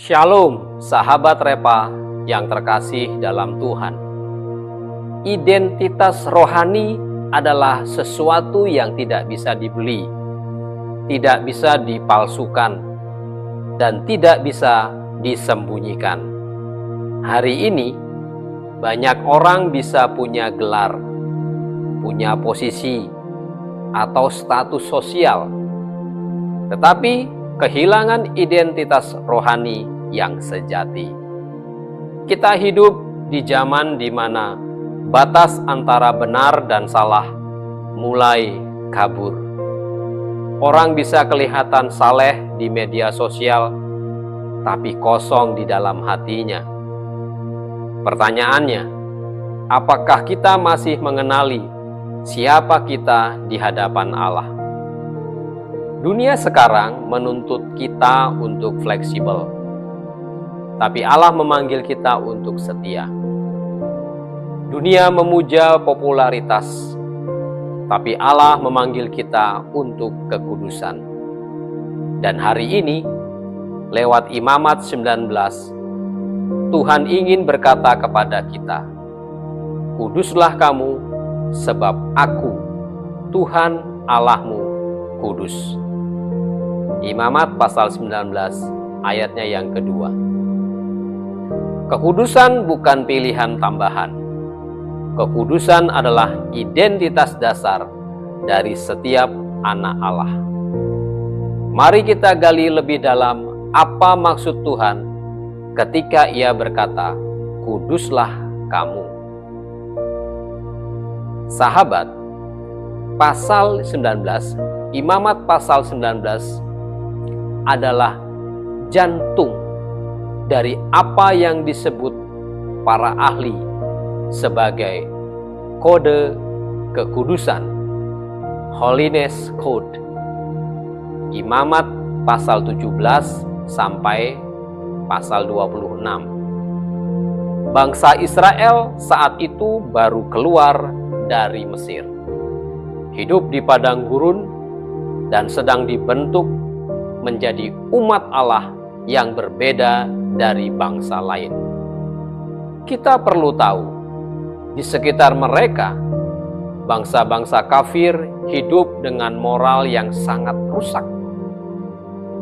Shalom, sahabat Repa yang terkasih dalam Tuhan. Identitas rohani adalah sesuatu yang tidak bisa dibeli, tidak bisa dipalsukan, dan tidak bisa disembunyikan. Hari ini, banyak orang bisa punya gelar, punya posisi, atau status sosial, tetapi kehilangan identitas rohani yang sejati. Kita hidup di zaman di mana batas antara benar dan salah mulai kabur. Orang bisa kelihatan saleh di media sosial, tapi kosong di dalam hatinya. Pertanyaannya, apakah kita masih mengenali siapa kita di hadapan Allah? Dunia sekarang menuntut kita untuk fleksibel, tapi Allah memanggil kita untuk setia. Dunia memuja popularitas, tapi Allah memanggil kita untuk kekudusan. Dan hari ini, lewat Imamat 19, Tuhan ingin berkata kepada kita, "Kuduslah kamu, sebab Aku, Tuhan Allahmu, kudus." Imamat pasal 19 ayatnya yang kedua. Kekudusan bukan pilihan tambahan. Kekudusan adalah identitas dasar dari setiap anak Allah. Mari kita gali lebih dalam apa maksud Tuhan ketika Ia berkata, "Kuduslah kamu." Sahabat, pasal 19, Imamat pasal 19 adalah jantung dari apa yang disebut para ahli sebagai kode kekudusan, Holiness Code. Imamat pasal 17 sampai pasal 26. Bangsa Israel saat itu baru keluar dari Mesir, hidup di padang gurun dan sedang dibentuk menjadi umat Allah yang berbeda dari bangsa lain. Kita perlu tahu, di sekitar mereka, bangsa-bangsa kafir hidup dengan moral yang sangat rusak.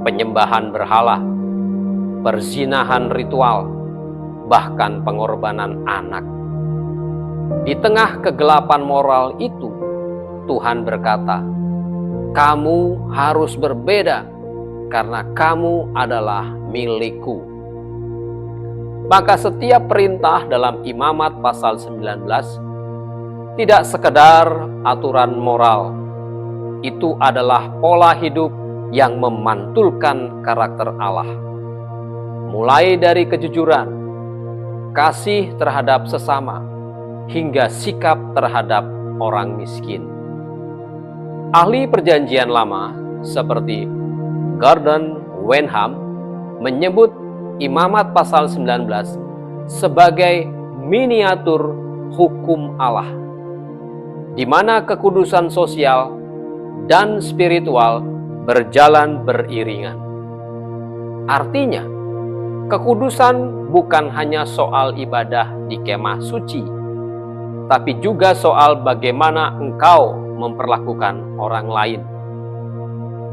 Penyembahan berhala, perzinahan ritual, bahkan pengorbanan anak. Di tengah kegelapan moral itu, Tuhan berkata, "Kamu harus berbeda, karena kamu adalah milikku." Maka setiap perintah dalam Imamat pasal 19 tidak sekedar aturan moral. Itu adalah pola hidup yang memantulkan karakter Allah. Mulai dari kejujuran, kasih terhadap sesama, hingga sikap terhadap orang miskin. Ahli Perjanjian Lama seperti Gordon Wenham menyebut Imamat pasal 19 sebagai miniatur hukum Allah, di mana kekudusan sosial dan spiritual berjalan beriringan. Artinya, kekudusan bukan hanya soal ibadah di kemah suci, tapi juga soal bagaimana engkau memperlakukan orang lain.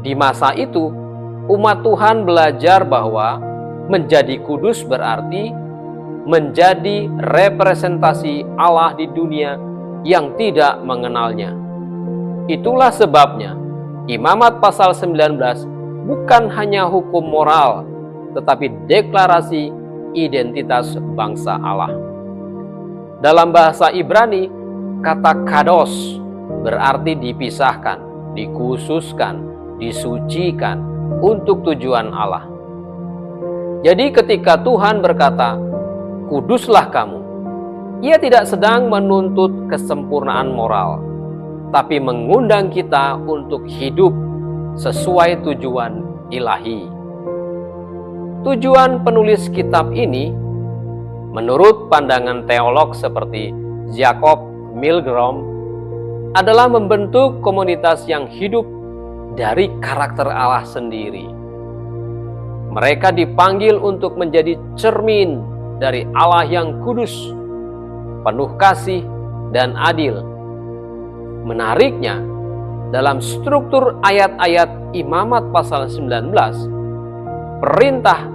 Di masa itu, umat Tuhan belajar bahwa menjadi kudus berarti menjadi representasi Allah di dunia yang tidak mengenalnya. Itulah sebabnya Imamat pasal 19 bukan hanya hukum moral, tetapi deklarasi identitas bangsa Allah. Dalam bahasa Ibrani, kata kados berarti dipisahkan, dikhususkan, disucikan untuk tujuan Allah. Jadi ketika Tuhan berkata, "Kuduslah kamu," Ia tidak sedang menuntut kesempurnaan moral, tapi mengundang kita untuk hidup sesuai tujuan ilahi. Tujuan penulis kitab ini, menurut pandangan teolog seperti Jacob Milgrom, adalah membentuk komunitas yang hidup dari karakter Allah sendiri. Mereka dipanggil untuk menjadi cermin dari Allah yang kudus, penuh kasih dan adil. Menariknya, dalam struktur ayat-ayat Imamat pasal 19, perintah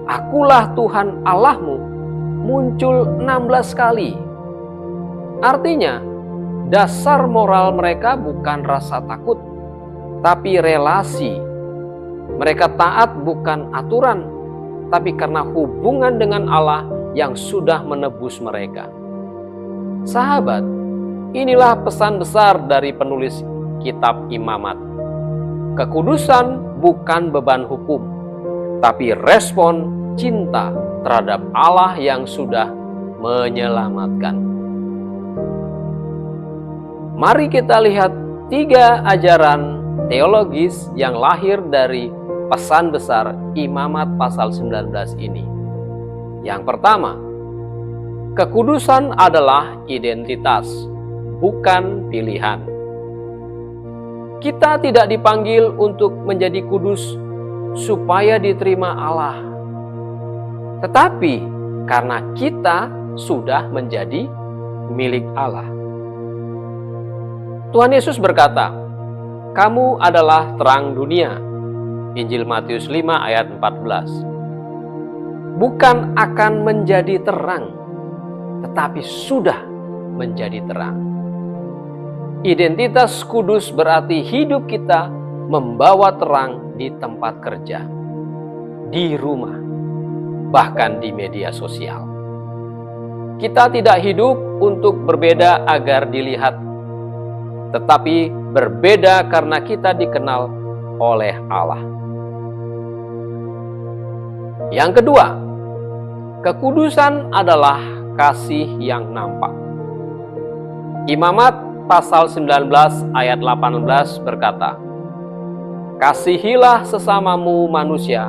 "Akulah Tuhan Allahmu" muncul 16 kali. Artinya, dasar moral mereka bukan rasa takut, tapi relasi. Mereka taat bukan aturan, tapi karena hubungan dengan Allah yang sudah menebus mereka. Sahabat, inilah pesan besar dari penulis kitab Imamat. Kekudusan bukan beban hukum, tapi respon cinta terhadap Allah yang sudah menyelamatkan. Mari kita lihat 3 ajaran teologis yang lahir dari pesan besar Imamat pasal 19 ini. Yang pertama, kekudusan adalah identitas, bukan pilihan. Kita tidak dipanggil untuk menjadi kudus supaya diterima Allah, tetapi karena kita sudah menjadi milik Allah. Tuhan Yesus berkata, "Kamu adalah terang dunia." Injil Matius 5 ayat 14. Bukan akan menjadi terang, tetapi sudah menjadi terang. Identitas kudus berarti hidup kita membawa terang di tempat kerja, di rumah, bahkan di media sosial. Kita tidak hidup untuk berbeda agar dilihat, tetapi berbeda karena kita dikenal oleh Allah. Yang kedua, kekudusan adalah kasih yang nampak. Imamat pasal 19 ayat 18 berkata, "Kasihilah sesamamu manusia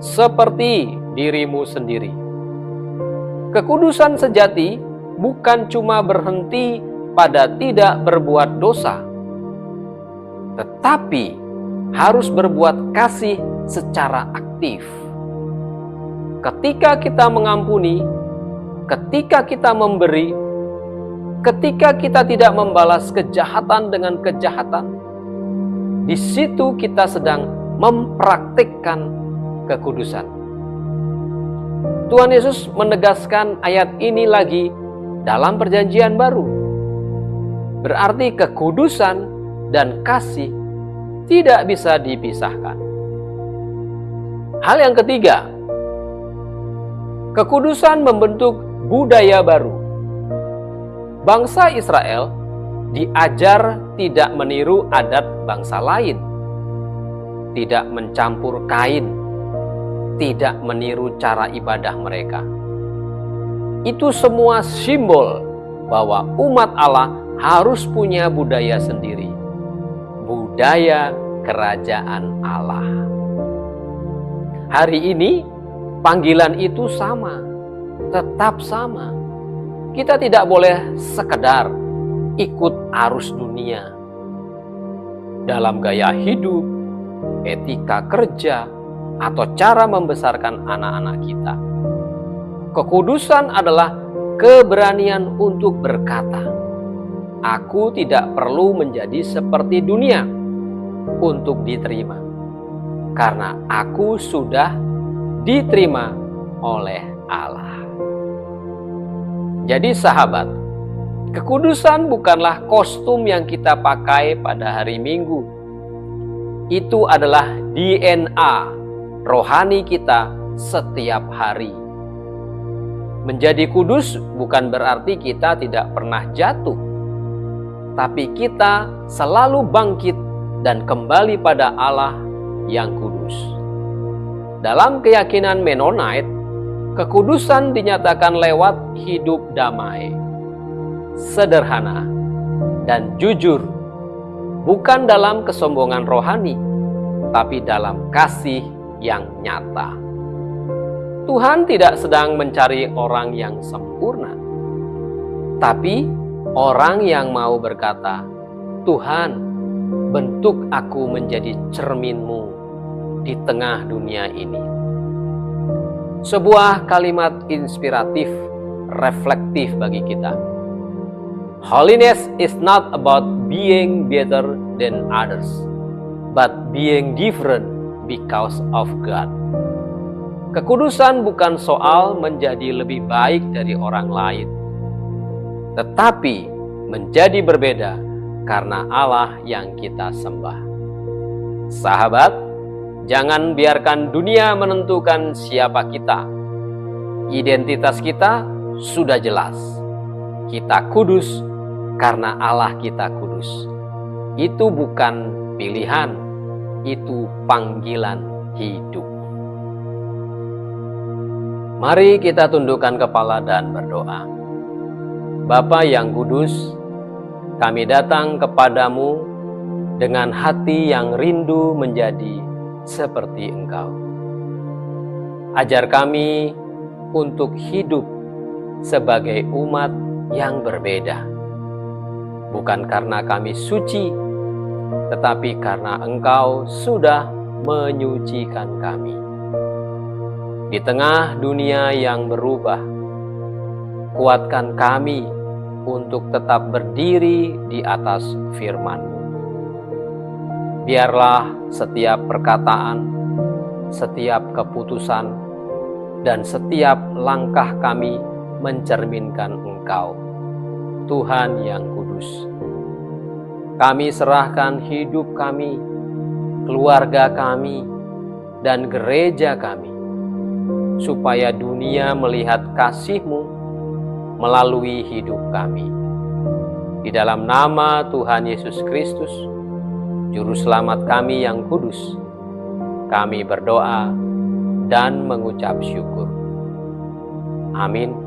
seperti dirimu sendiri." Kekudusan sejati bukan cuma berhenti pada tidak berbuat dosa, tetapi harus berbuat kasih secara aktif. Ketika kita mengampuni, ketika kita memberi, ketika kita tidak membalas kejahatan dengan kejahatan, di situ kita sedang mempraktikkan kekudusan. Tuhan Yesus menegaskan ayat ini lagi dalam Perjanjian Baru. Berarti kekudusan dan kasih tidak bisa dipisahkan. Hal yang ketiga, kekudusan membentuk budaya baru. Bangsa Israel diajar tidak meniru adat bangsa lain, tidak mencampur kain, tidak meniru cara ibadah mereka. Itu semua simbol bahwa umat Allah harus punya budaya sendiri, budaya kerajaan Allah. Hari ini panggilan itu sama, tetap sama. Kita tidak boleh sekedar ikut arus dunia dalam gaya hidup, etika kerja, atau cara membesarkan anak-anak kita. Kekudusan adalah keberanian untuk berkata, "Aku tidak perlu menjadi seperti dunia untuk diterima, karena aku sudah diterima oleh Allah." Jadi sahabat, kekudusan bukanlah kostum yang kita pakai pada hari Minggu. Itu adalah DNA rohani kita setiap hari. Menjadi kudus bukan berarti kita tidak pernah jatuh, tapi kita selalu bangkit dan kembali pada Allah yang kudus. Dalam keyakinan Mennonite, kekudusan dinyatakan lewat hidup damai, sederhana, dan jujur, bukan dalam kesombongan rohani, tapi dalam kasih yang nyata. Tuhan tidak sedang mencari orang yang sempurna, tapi orang yang mau berkata, "Tuhan, bentuk aku menjadi cermin-Mu di tengah dunia ini." Sebuah kalimat inspiratif, reflektif bagi kita. Holiness is not about being better than others, but being different because of God. Kekudusan bukan soal menjadi lebih baik dari orang lain, tetapi menjadi berbeda karena Allah yang kita sembah. Sahabat, jangan biarkan dunia menentukan siapa kita. Identitas kita sudah jelas. Kita kudus karena Allah kita kudus. Itu bukan pilihan, itu panggilan hidup. Mari kita tundukkan kepala dan berdoa. Bapa yang kudus, kami datang kepadamu dengan hati yang rindu menjadi seperti Engkau. Ajar kami untuk hidup sebagai umat yang berbeda. Bukan karena kami suci, tetapi karena Engkau sudah menyucikan kami. Di tengah dunia yang berubah, kuatkan kami untuk tetap berdiri di atas firman-Mu. Biarlah setiap perkataan, setiap keputusan, dan setiap langkah kami mencerminkan Engkau, Tuhan yang kudus. Kami serahkan hidup kami, keluarga kami, dan gereja kami, supaya dunia melihat kasih-Mu melalui hidup kami. Di dalam nama Tuhan Yesus Kristus, Juru Selamat kami yang kudus, kami berdoa dan mengucap syukur. Amin.